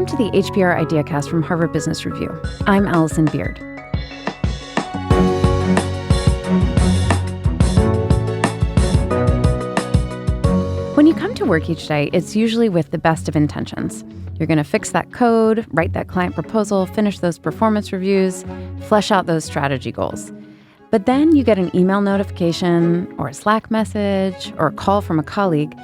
Welcome to the HBR IdeaCast from Harvard Business Review. I'm Allison Beard. When you come to work each day, it's usually with the best of intentions. You're going to fix that code, write that client proposal, finish those performance reviews, flesh out those strategy goals. But then you get an email notification or a Slack message or a call from a colleague,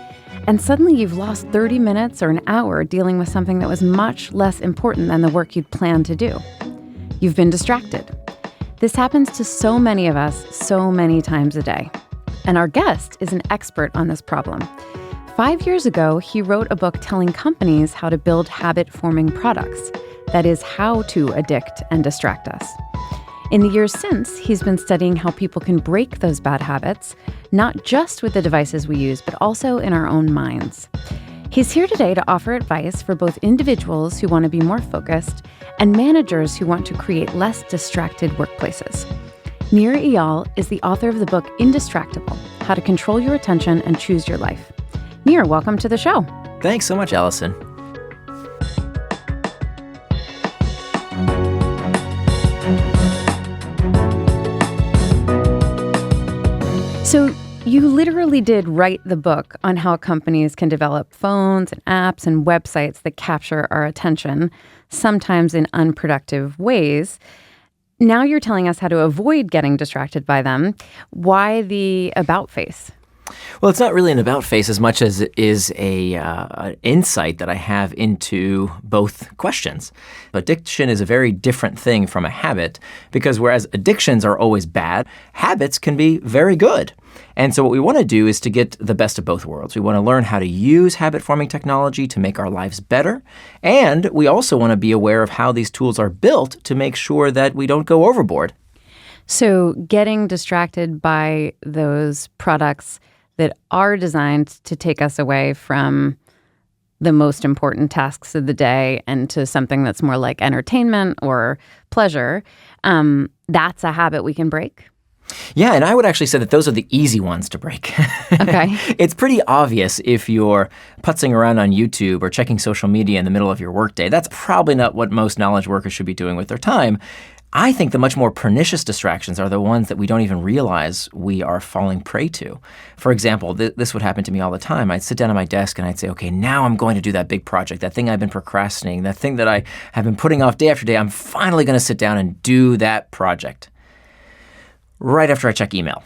and suddenly you've lost 30 minutes or an hour dealing with something that was much less important than the work you'd planned to do. You've been distracted. This happens to so many of us so many times a day. And our guest is an expert on this problem. 5 years ago, he wrote a book telling companies how to build habit-forming products. That is, how to addict and distract us. In the years since, he's been studying how people can break those bad habits, not just with the devices we use, but also in our own minds. He's here today to offer advice for both individuals who want to be more focused and managers who want to create less distracted workplaces. Nir Eyal is the author of the book Indistractable: How to Control Your Attention and Choose Your Life. Nir, welcome to the show. Thanks so much, Allison. So you literally did write the book on how companies can develop phones and apps and websites that capture our attention, sometimes in unproductive ways. Now you're telling us how to avoid getting distracted by them. Why the about face? Well, it's not really an about face as much as it is an insight that I have into both questions. Addiction is a very different thing from a habit because whereas addictions are always bad, habits can be very good. And so what we want to do is to get the best of both worlds. We want to learn how to use habit-forming technology to make our lives better. And we also want to be aware of how these tools are built to make sure that we don't go overboard. So getting distracted by those products that are designed to take us away from the most important tasks of the day and to something that's more like entertainment or pleasure, that's a habit we can break? Yeah, and I would actually say that those are the easy ones to break. Okay. It's pretty obvious if you're putzing around on YouTube or checking social media in the middle of your workday. That's probably not what most knowledge workers should be doing with their time. I think the much more pernicious distractions are the ones that we don't even realize we are falling prey to. For example, this would happen to me all the time. I'd sit down at my desk and I'd say, okay, now I'm going to do that big project, that thing I've been procrastinating, that thing that I have been putting off day after day. I'm finally going to sit down and do that project. Right after I check email.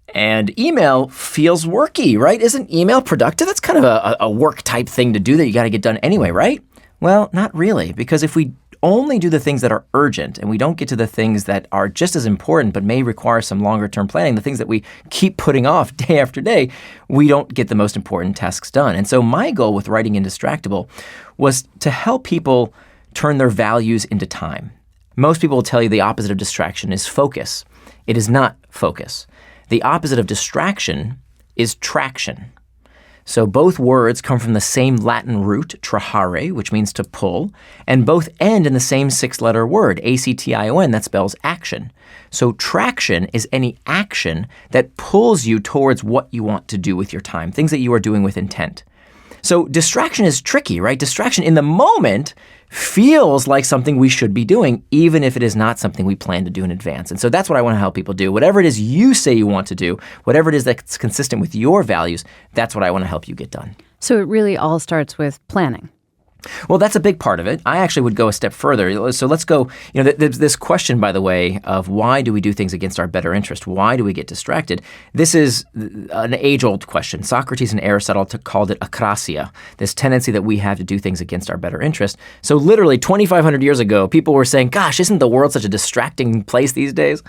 And email feels worky, right? Isn't email productive? That's kind of a work type thing to do that you got to get done anyway, right? Well, not really, because if we only do the things that are urgent and we don't get to the things that are just as important but may require some longer term planning, the things that we keep putting off day after day, we don't get the most important tasks done. And so my goal with writing Indistractable was to help people turn their values into time. Most people will tell you the opposite of distraction is focus. It is not focus. The opposite of distraction is traction. So both words come from the same Latin root, trahare, which means to pull, and both end in the same six-letter word, A-C-T-I-O-N, that spells action. So traction is any action that pulls you towards what you want to do with your time, things that you are doing with intent. So distraction is tricky, right? Distraction in the moment feels like something we should be doing, even if it is not something we plan to do in advance. And so that's what I want to help people do. Whatever it is you say you want to do, whatever it is that's consistent with your values, that's what I want to help you get done. So it really all starts with planning. Well, that's a big part of it. I actually would go a step further. So let's go, there's this question, by the way, of why do we do things against our better interest? Why do we get distracted? This is an age-old question. Socrates and Aristotle called it akrasia, this tendency that we have to do things against our better interest. So literally 2,500 years ago, people were saying, gosh, isn't the world such a distracting place these days?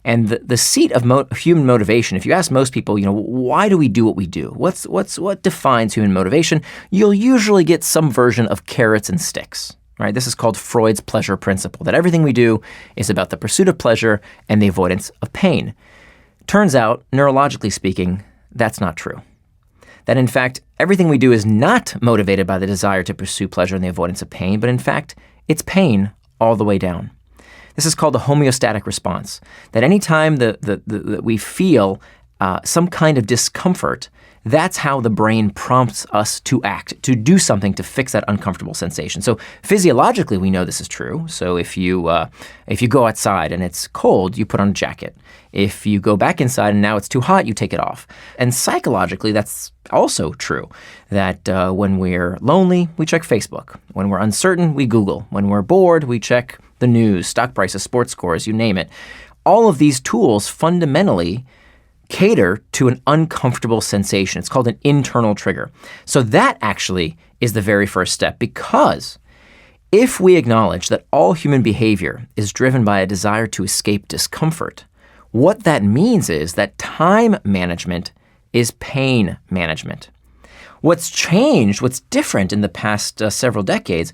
And the seat of human motivation, if you ask most people, why do we do what we do? What defines human motivation? You'll usually get some version of carrots and sticks, right? This is called Freud's pleasure principle, that everything we do is about the pursuit of pleasure and the avoidance of pain. Turns out, neurologically speaking, that's not true. That in fact, everything we do is not motivated by the desire to pursue pleasure and the avoidance of pain, but in fact, it's pain all the way down. This is called the homeostatic response, that any time that we feel some kind of discomfort, That's how the brain prompts us to act, to do something to fix that uncomfortable sensation. So physiologically, we know this is true. So if you go outside and it's cold, you put on a jacket. If you go back inside and now it's too hot, you take it off. And psychologically, that's also true, that when we're lonely, we check Facebook. When we're uncertain, we Google. When we're bored, we check the news, stock prices, sports scores, you name it. All of these tools fundamentally cater to an uncomfortable sensation. It's called an internal trigger. So that actually is the very first step, because if we acknowledge that all human behavior is driven by a desire to escape discomfort, what that means is that time management is pain management. What's changed, what's different in the past several decades,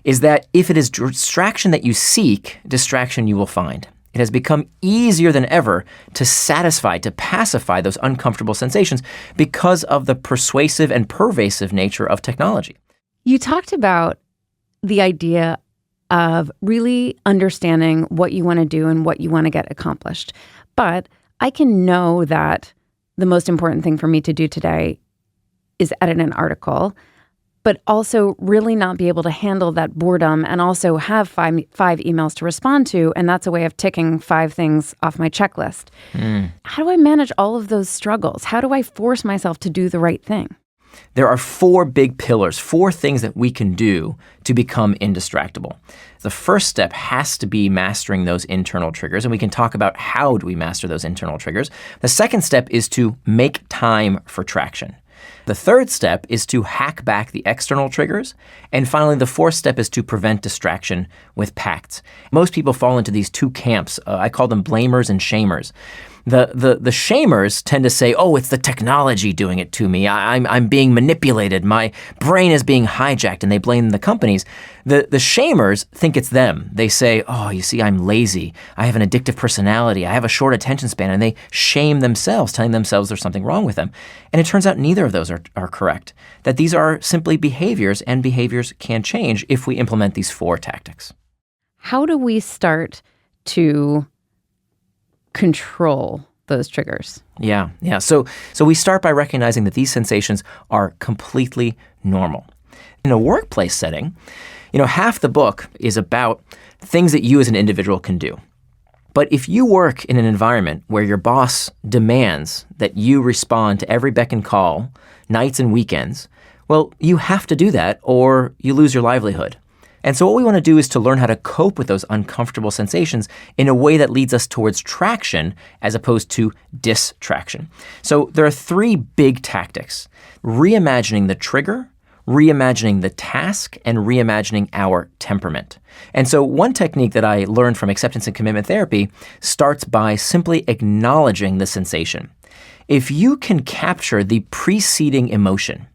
is that if it is distraction that you seek, distraction you will find. It has become easier than ever to satisfy, to pacify those uncomfortable sensations because of the persuasive and pervasive nature of technology. You talked about the idea of really understanding what you want to do and what you want to get accomplished. But I can know that the most important thing for me to do today is edit an article, but also really not be able to handle that boredom and also have five emails to respond to. And that's a way of ticking 5 things off my checklist. How do I manage all of those struggles? How do I force myself to do the right thing? There are 4 big pillars, 4 things that we can do to become indistractable. The first step has to be mastering those internal triggers, and we can talk about how do we master those internal triggers. The second step is to make time for traction. The third step is to hack back the external triggers. And finally, the fourth step is to prevent distraction with Pacts. Most people fall into these 2 camps. I call them blamers and shamers. The shamers tend to say, oh, it's the technology doing it to me. I'm being manipulated. My brain is being hijacked, and they blame the companies. The shamers think it's them. They say, oh, you see, I'm lazy. I have an addictive personality. I have a short attention span. And they shame themselves, telling themselves there's something wrong with them. And it turns out neither of those are correct, that these are simply behaviors, and behaviors can change if we implement these 4 tactics. How do we start to control those triggers? Yeah. So we start by recognizing that these sensations are completely normal. In a workplace setting, half the book is about things that you as an individual can do. But if you work in an environment where your boss demands that you respond to every beck and call, nights and weekends, well, you have to do that or you lose your livelihood. And so what we want to do is to learn how to cope with those uncomfortable sensations in a way that leads us towards traction as opposed to distraction. So there are 3 big tactics: reimagining the trigger, reimagining the task, and reimagining our temperament. And so one technique that I learned from acceptance and commitment therapy starts by simply acknowledging the sensation. If you can capture the preceding emotion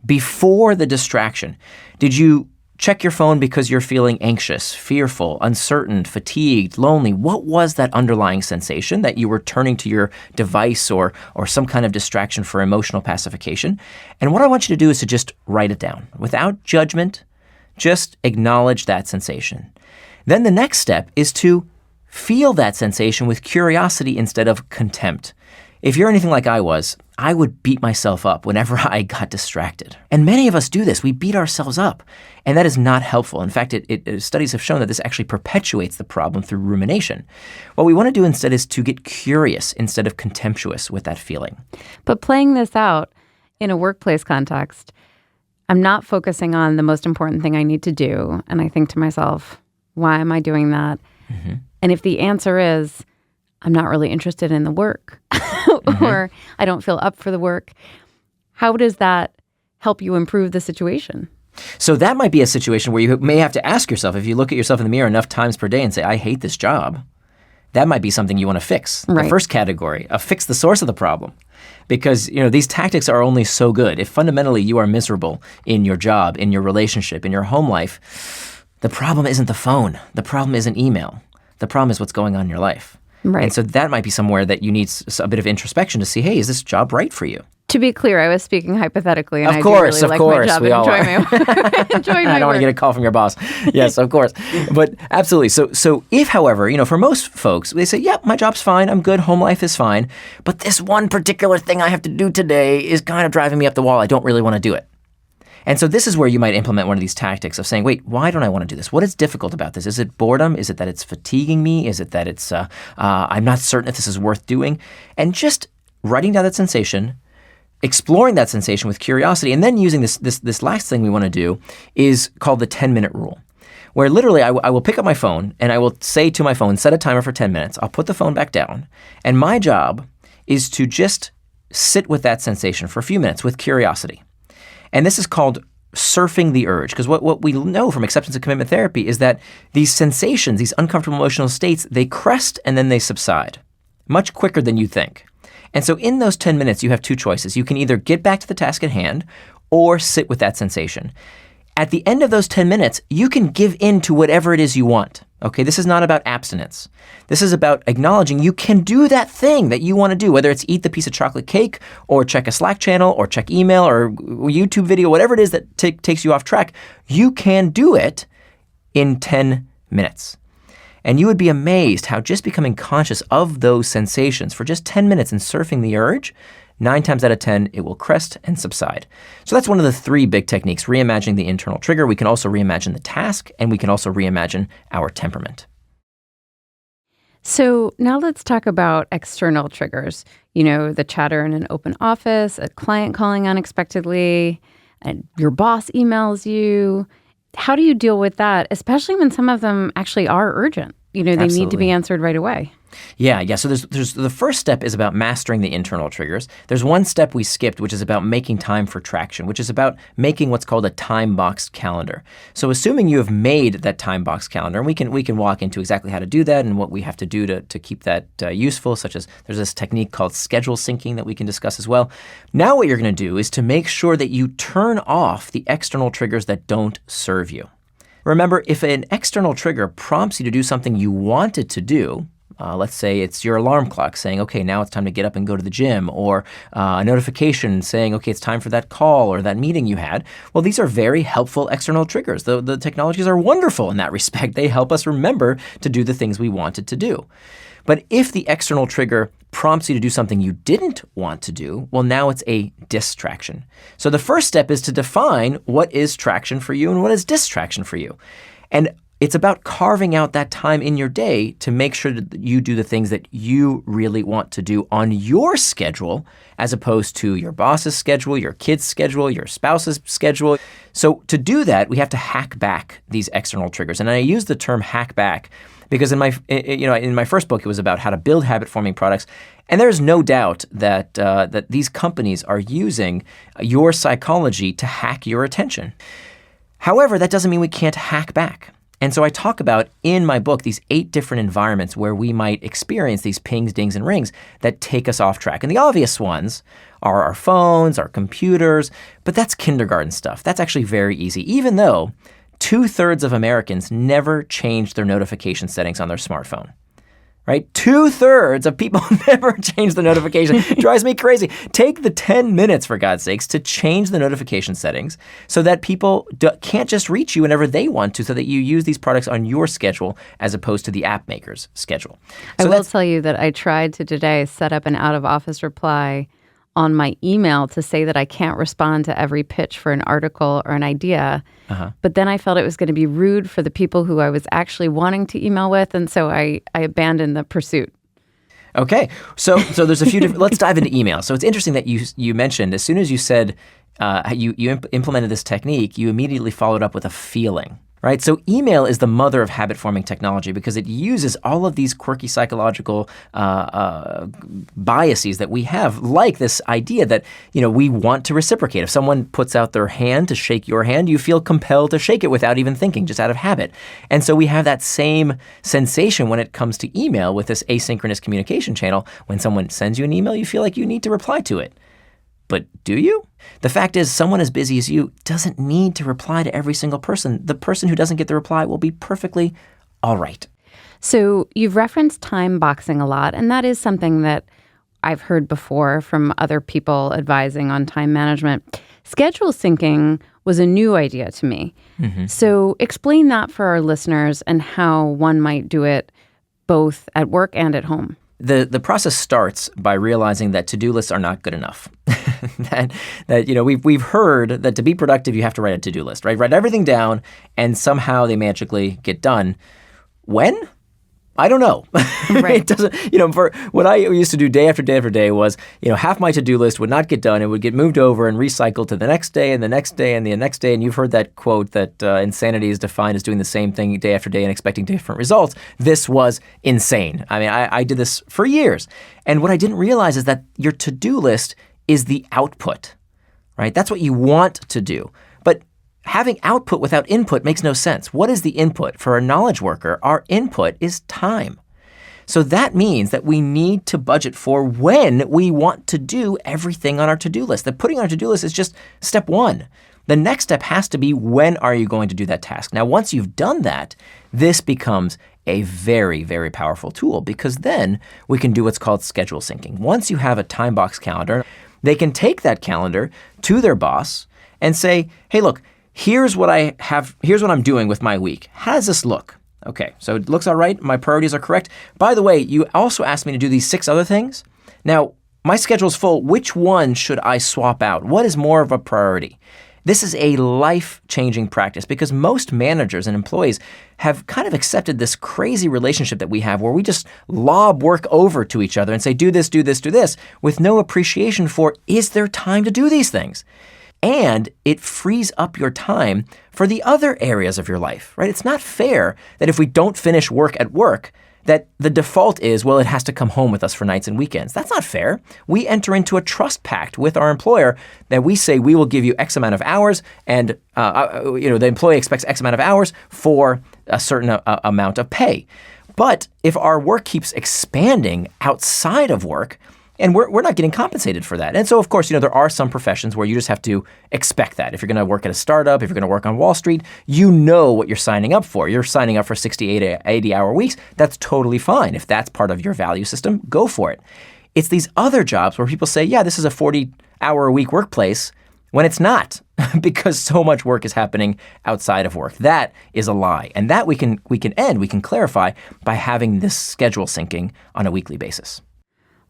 before the distraction, did you check your phone because you're feeling anxious, fearful, uncertain, fatigued, lonely? What was that underlying sensation that you were turning to your device or some kind of distraction for emotional pacification? And what I want you to do is to just write it down without judgment. Just acknowledge that sensation. Then the next step is to feel that sensation with curiosity instead of contempt. If you're anything like I was, I would beat myself up whenever I got distracted. And many of us do this. We beat ourselves up. And that is not helpful. In fact, studies have shown that this actually perpetuates the problem through rumination. What we want to do instead is to get curious instead of contemptuous with that feeling. But playing this out in a workplace context, I'm not focusing on the most important thing I need to do. And I think to myself, why am I doing that? Mm-hmm. And if the answer is, I'm not really interested in the work or I don't feel up for the work, how does that help you improve the situation? So that might be a situation where you may have to ask yourself, if you look at yourself in the mirror enough times per day and say, I hate this job, that might be something you want to fix. Right. The first category, fix the source of the problem. Because these tactics are only so good. If fundamentally you are miserable in your job, in your relationship, in your home life, the problem isn't the phone. The problem isn't email. The problem is what's going on in your life. Right. And so that might be somewhere that you need a bit of introspection to see, hey, is this job right for you? To be clear, I was speaking hypothetically, and Of course, I do really like my job we and all enjoy my I don't want to get a call from your boss. Yes, of course. But absolutely. So if, however, for most folks, they say, yep, my job's fine. I'm good. Home life is fine. But this one particular thing I have to do today is kind of driving me up the wall. I don't really want to do it. And so this is where you might implement one of these tactics of saying, wait, why don't I want to do this? What is difficult about this? Is it boredom? Is it that it's fatiguing me? Is it that it's I'm not certain if this is worth doing? And just writing down that sensation, exploring that sensation with curiosity, and then using this last thing we want to do is called the 10-minute rule, where literally I will pick up my phone and I will say to my phone, set a timer for 10 minutes. I'll put the phone back down, and my job is to just sit with that sensation for a few minutes with curiosity. And this is called surfing the urge, because what we know from acceptance and commitment therapy is that these sensations, these uncomfortable emotional states, they crest and then they subside much quicker than you think. And so in those 10 minutes, you have two choices. You can either get back to the task at hand or sit with that sensation. At the end of those 10 minutes, you can give in to whatever it is you want. Okay, this is not about abstinence. This is about acknowledging you can do that thing that you want to do, whether it's eat the piece of chocolate cake or check a Slack channel or check email or YouTube video, whatever it is that takes you off track. You can do it in 10 minutes. And you would be amazed how just becoming conscious of those sensations for just 10 minutes and surfing the urge, 9 times out of 10, it will crest and subside. So that's one of the 3 big techniques, reimagining the internal trigger. We can also reimagine the task, and we can also reimagine our temperament. So now let's talk about external triggers. The chatter in an open office, a client calling unexpectedly, and your boss emails you. How do you deal with that, especially when some of them actually are urgent? They need to be answered right away. Yeah. So there's the first step is about mastering the internal triggers. There's one step we skipped, which is about making time for traction, which is about making what's called a time-boxed calendar. So assuming you have made that time-boxed calendar, and we can walk into exactly how to do that and what we have to do to keep that useful, such as there's this technique called schedule syncing that we can discuss as well. Now what you're going to do is to make sure that you turn off the external triggers that don't serve you. Remember, if an external trigger prompts you to do something you wanted to do, let's say it's your alarm clock saying, okay, now it's time to get up and go to the gym, or a notification saying, okay, it's time for that call or that meeting you had. Well, these are very helpful external triggers. The technologies are wonderful in that respect. They help us remember to do the things we wanted to do. But if the external trigger prompts you to do something you didn't want to do, well, now it's a distraction. So the first step is to define what is traction for you and what is distraction for you. And it's about carving out that time in your day to make sure that you do the things that you really want to do on your schedule, as opposed to your boss's schedule, your kid's schedule, your spouse's schedule. So to do that, we have to hack back these external triggers. And I use the term hack back because in my first book, it was about how to build habit-forming products. And there's no doubt that that these companies are using your psychology to hack your attention. However, that doesn't mean we can't hack back. And so I talk about in my book these 8 different environments where we might experience these pings, dings, and rings that take us off track. And the obvious ones are our phones, our computers, but that's kindergarten stuff. That's actually very easy, even though 2/3 of Americans never change their notification settings on their smartphone. Right? 2/3 of people never change the notification. It drives me crazy. Take the 10 minutes, for God's sakes, to change the notification settings so that people can't just reach you whenever they want to, so that you use these products on your schedule as opposed to the app maker's schedule. So I will tell you that I tried to today set up an out-of-office reply on my email to say that I can't respond to every pitch for an article or an idea. But then I felt it was going to be rude for the people who I was actually wanting to email with. And so I abandoned the pursuit. Okay. So there's a few different, let's dive into email. So it's interesting that you mentioned, as soon as you said you implemented this technique, you immediately followed up with a feeling. Right? So email is the mother of habit-forming technology because it uses all of these quirky psychological biases that we have, like this idea that, we want to reciprocate. If someone puts out their hand to shake your hand, you feel compelled to shake it without even thinking, just out of habit. And so we have that same sensation when it comes to email with this asynchronous communication channel. When someone sends you an email, you feel like you need to reply to it. But do you? The fact is, someone as busy as you doesn't need to reply to every single person. The person who doesn't get the reply will be perfectly all right. So you've referenced time boxing a lot, and that is something that I've heard before from other people advising on time management. Schedule syncing was a new idea to me. So explain that for our listeners and how one might do it both at work and at home. The process starts by realizing that to-do lists are not good enough. We've heard that to be productive, you have to write a to-do list, right? Write everything down, and somehow they magically get done. When? I don't know. Right. It doesn't, for what I used to do day after day after day was, half my to-do list would not get done. It would get moved over and recycled to the next day and the next day and the next day. And you've heard that quote that insanity is defined as doing the same thing day after day and expecting different results. This was insane. I mean, I did this for years. And what I didn't realize is that your to-do list is the output, right? That's what you want to do. But having output without input makes no sense. What is the input? For a knowledge worker, our input is time. So that means that we need to budget for when we want to do everything on our to-do list. That putting on our to-do list is just step one. The next step has to be, when are you going to do that task? Now, once you've done that, this becomes a very, very powerful tool, because then we can do what's called schedule syncing. Once you have a time box calendar, they can take that calendar to their boss and say, hey, look, here's what I have. Here's what I'm doing with my week. How does this look? Okay, so it looks all right. My priorities are correct. By the way, you also asked me to do these 6 other things. Now, my schedule's full. Which one should I swap out? What is more of a priority? This is a life-changing practice, because most managers and employees have kind of accepted this crazy relationship that we have where we just lob work over to each other and say, do this, do this, do this, with no appreciation for, is there time to do these things? And it frees up your time for the other areas of your life, right? It's not fair that if we don't finish work at work, that the default is, well, it has to come home with us for nights and weekends. That's not fair. We enter into a trust pact with our employer that we say we will give you X amount of hours, and the employee expects X amount of hours for a certain amount of pay. But if our work keeps expanding outside of work, and we're not getting compensated for that. And so, of course, there are some professions where you just have to expect that. If you're going to work at a startup, if you're going to work on Wall Street, you know what you're signing up for. You're signing up for 60, 80-hour weeks. That's totally fine. If that's part of your value system, go for it. It's these other jobs where people say, yeah, this is a 40-hour-a-week workplace, when it's not, because so much work is happening outside of work. That is a lie. And that we can clarify by having this schedule syncing on a weekly basis.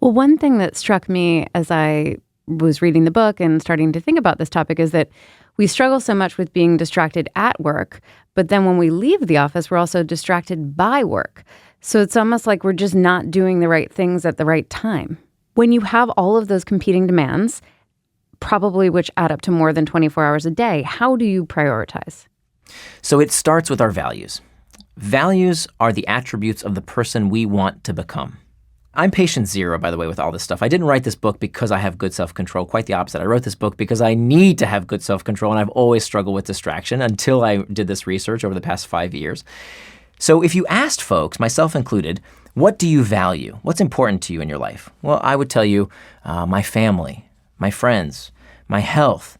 Well, one thing that struck me as I was reading the book and starting to think about this topic is that we struggle so much with being distracted at work, but then when we leave the office, we're also distracted by work. So it's almost like we're just not doing the right things at the right time. When you have all of those competing demands, probably which add up to more than 24 hours a day, how do you prioritize? So it starts with our values. Values are the attributes of the person we want to become. I'm patient zero, by the way, with all this stuff. I didn't write this book because I have good self-control. Quite the opposite. I wrote this book because I need to have good self-control, and I've always struggled with distraction until I did this research over the past 5 years. So if you asked folks, myself included, what do you value? What's important to you in your life? Well, I would tell you my family, my friends, my health.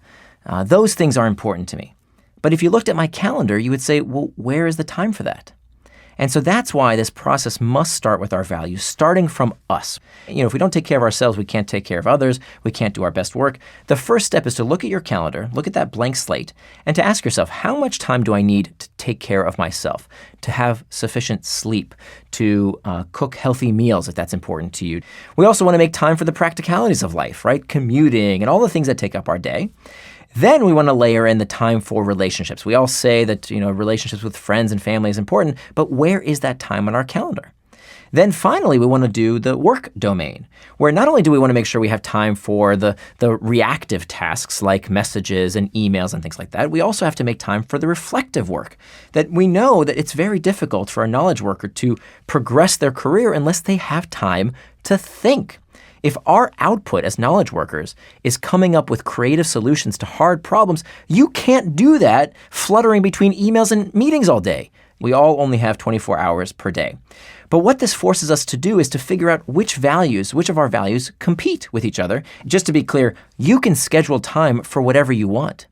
Those things are important to me. But if you looked at my calendar, you would say, well, where is the time for that? And so that's why this process must start with our values, starting from us. If we don't take care of ourselves, we can't take care of others. We can't do our best work. The first step is to look at your calendar, look at that blank slate, and to ask yourself, how much time do I need to take care of myself, to have sufficient sleep, to cook healthy meals if that's important to you? We also want to make time for the practicalities of life, right? Commuting and all the things that take up our day. Then we want to layer in the time for relationships. We all say that, relationships with friends and family is important, but where is that time on our calendar? Then finally, we want to do the work domain, where not only do we want to make sure we have time for the reactive tasks like messages and emails and things like that, we also have to make time for the reflective work. That we know that it's very difficult for a knowledge worker to progress their career unless they have time to think. If our output as knowledge workers is coming up with creative solutions to hard problems, you can't do that fluttering between emails and meetings all day. We all only have 24 hours per day. But what this forces us to do is to figure out which of our values compete with each other. Just to be clear, you can schedule time for whatever you want.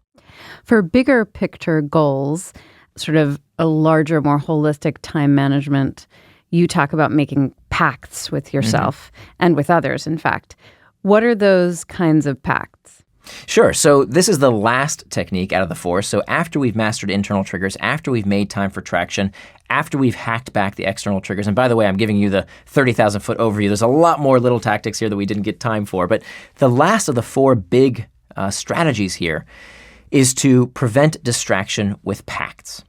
For bigger picture goals, sort of a larger, more holistic time management, you talk about making pacts with yourself and with others, in fact. What are those kinds of pacts? Sure. So this is the last technique out of the four. So after we've mastered internal triggers, after we've made time for traction, after we've hacked back the external triggers, and by the way, I'm giving you the 30,000-foot overview. There's a lot more little tactics here that we didn't get time for. But the last of the four big strategies here is to prevent distraction with pacts.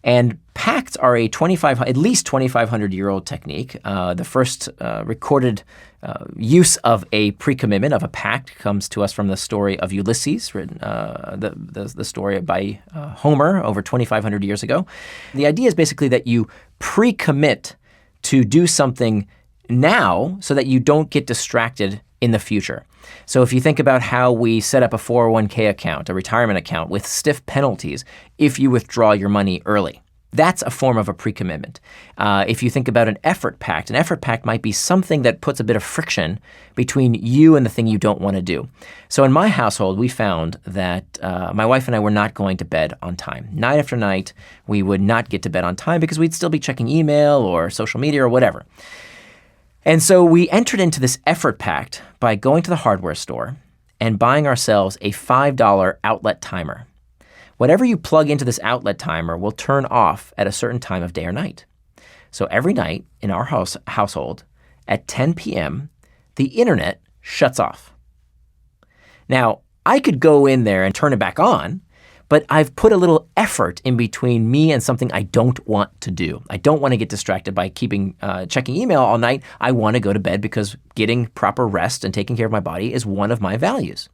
And pacts are at least 2,500-year-old technique. The first recorded use of a pre-commitment, of a pact, comes to us from the story of Ulysses, written, the story by Homer over 2,500 years ago. The idea is basically that you pre-commit to do something now so that you don't get distracted in the future. So if you think about how we set up a 401k account, a retirement account, with stiff penalties if you withdraw your money early, that's a form of a pre-commitment. If you think about an effort pact might be something that puts a bit of friction between you and the thing you don't want to do. So in my household, we found that my wife and I were not going to bed on time. Night after night, we would not get to bed on time because we'd still be checking email or social media or whatever. And so we entered into this effort pact by going to the hardware store and buying ourselves a $5 outlet timer. Whatever you plug into this outlet timer will turn off at a certain time of day or night. So every night in our household at 10 p.m., the internet shuts off. Now, I could go in there and turn it back on, but I've put a little effort in between me and something I don't want to do. I don't want to get distracted by checking email all night. I want to go to bed because getting proper rest and taking care of my body is one of my values.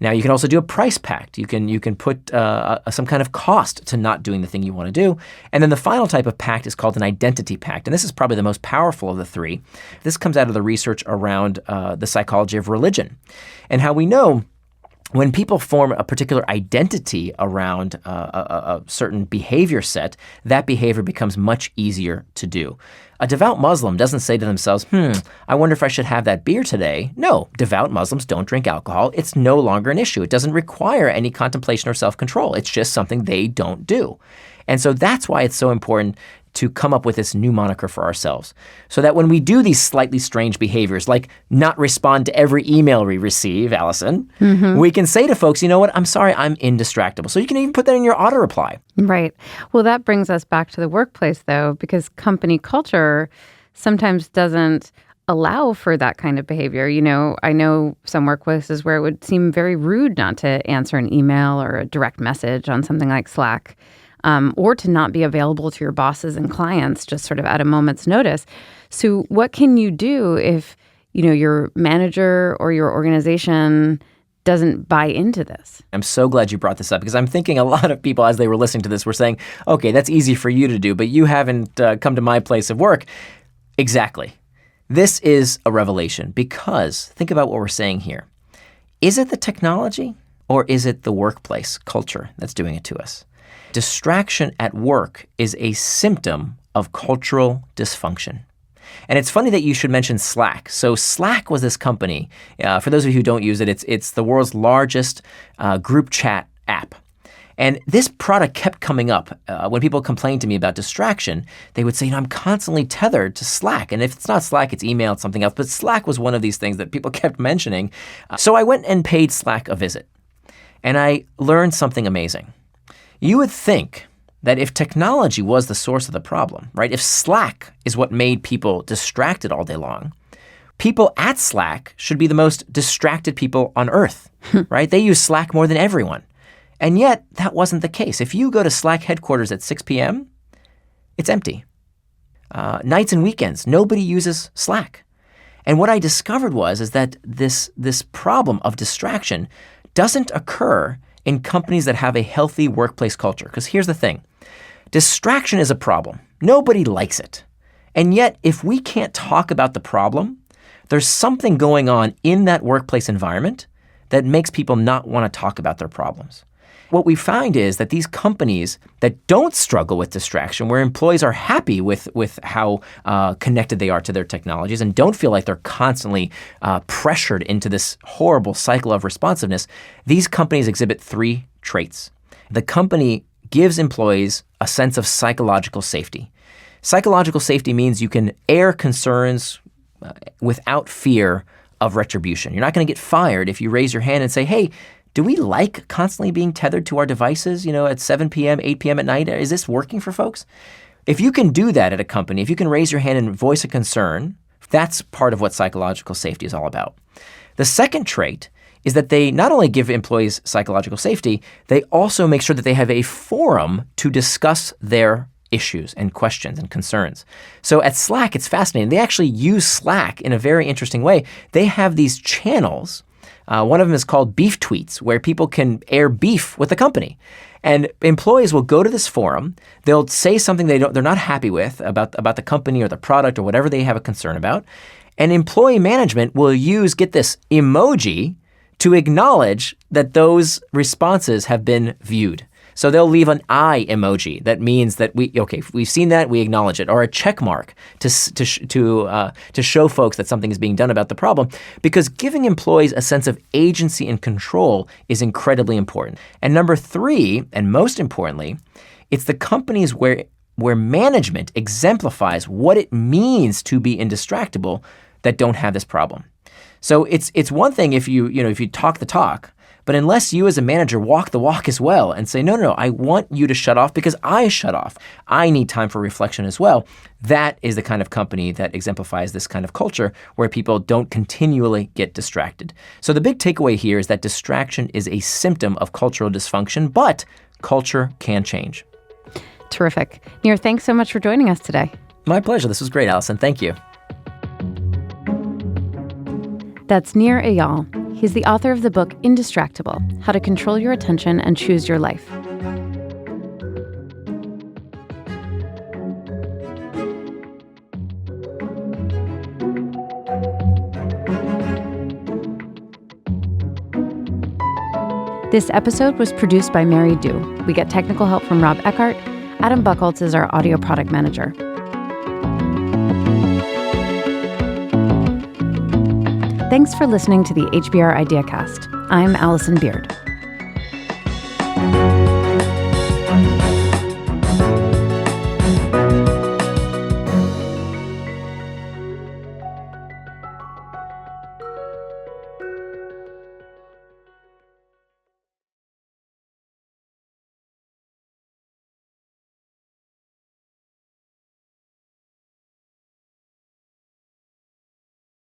Now, you can also do a price pact. You can put some kind of cost to not doing the thing you want to do. And then the final type of pact is called an identity pact. And this is probably the most powerful of the three. This comes out of the research around the psychology of religion and how we know when people form a particular identity around a certain behavior set, that behavior becomes much easier to do. A devout Muslim doesn't say to themselves, I wonder if I should have that beer today. No, devout Muslims don't drink alcohol. It's no longer an issue. It doesn't require any contemplation or self-control. It's just something they don't do. And so that's why it's so important to come up with this new moniker for ourselves so that when we do these slightly strange behaviors, like not respond to every email we receive, Allison, we can say to folks, you know what, I'm sorry, I'm indistractable. So you can even put that in your auto reply. Right. Well, that brings us back to the workplace, though, because company culture sometimes doesn't allow for that kind of behavior. You know, I know some workplaces where it would seem very rude not to answer an email or a direct message on something like Slack. Or to not be available to your bosses and clients just sort of at a moment's notice. So what can you do if, your manager or your organization doesn't buy into this? I'm so glad you brought this up because I'm thinking a lot of people as they were listening to this were saying, okay, that's easy for you to do, but you haven't come to my place of work. Exactly. This is a revelation because think about what we're saying here. Is it the technology or is it the workplace culture that's doing it to us? Distraction at work is a symptom of cultural dysfunction. And it's funny that you should mention Slack. So Slack was this company. For those of you who don't use it, it's the world's largest group chat app. And this product kept coming up. When people complained to me about distraction, they would say, I'm constantly tethered to Slack. And if it's not Slack, it's email, it's something else. But Slack was one of these things that people kept mentioning. So I went and paid Slack a visit. And I learned something amazing. You would think that if technology was the source of the problem, right? If Slack is what made people distracted all day long, people at Slack should be the most distracted people on earth, right? They use Slack more than everyone. And yet, that wasn't the case. If you go to Slack headquarters at 6 p.m., it's empty. Nights and weekends, nobody uses Slack. And what I discovered is that this problem of distraction doesn't occur in companies that have a healthy workplace culture. Because here's the thing. Distraction is a problem. Nobody likes it. And yet, if we can't talk about the problem, there's something going on in that workplace environment that makes people not want to talk about their problems. What we find is that these companies that don't struggle with distraction, where employees are happy with how connected they are to their technologies and don't feel like they're constantly pressured into this horrible cycle of responsiveness, these companies exhibit three traits. The company gives employees a sense of psychological safety. Psychological safety means you can air concerns without fear of retribution. You're not going to get fired if you raise your hand and say, hey, do we like constantly being tethered to our devices, at 7 p.m., 8 p.m. at night? Is this working for folks? If you can do that at a company, if you can raise your hand and voice a concern, that's part of what psychological safety is all about. The second trait is that they not only give employees psychological safety, they also make sure that they have a forum to discuss their issues and questions and concerns. So at Slack, it's fascinating. They actually use Slack in a very interesting way. They have these channels. One of them is called beef tweets, where people can air beef with the company. And employees will go to this forum. They'll say something they're not happy with about the company or the product or whatever they have a concern about. And employee management will use, get this, emoji to acknowledge that those responses have been viewed. So they'll leave an eye emoji. That means that we've seen that, we acknowledge it, or a check mark to show folks that something is being done about the problem. Because giving employees a sense of agency and control is incredibly important. And number 3, and most importantly, it's the companies where management exemplifies what it means to be indistractable that don't have this problem. So it's one thing if you talk the talk. But unless you as a manager walk the walk as well and say, no, I want you to shut off because I shut off. I need time for reflection as well. That is the kind of company that exemplifies this kind of culture where people don't continually get distracted. So the big takeaway here is that distraction is a symptom of cultural dysfunction, but culture can change. Terrific. Nir, thanks so much for joining us today. My pleasure. This was great, Allison. Thank you. That's Nir Eyal. He's the author of the book Indistractable: How to Control Your Attention and Choose Your Life. This episode was produced by Mary Du. We get technical help from Rob Eckhart. Adam Buchholz is our audio product manager. Thanks for listening to the HBR IdeaCast. I'm Allison Beard.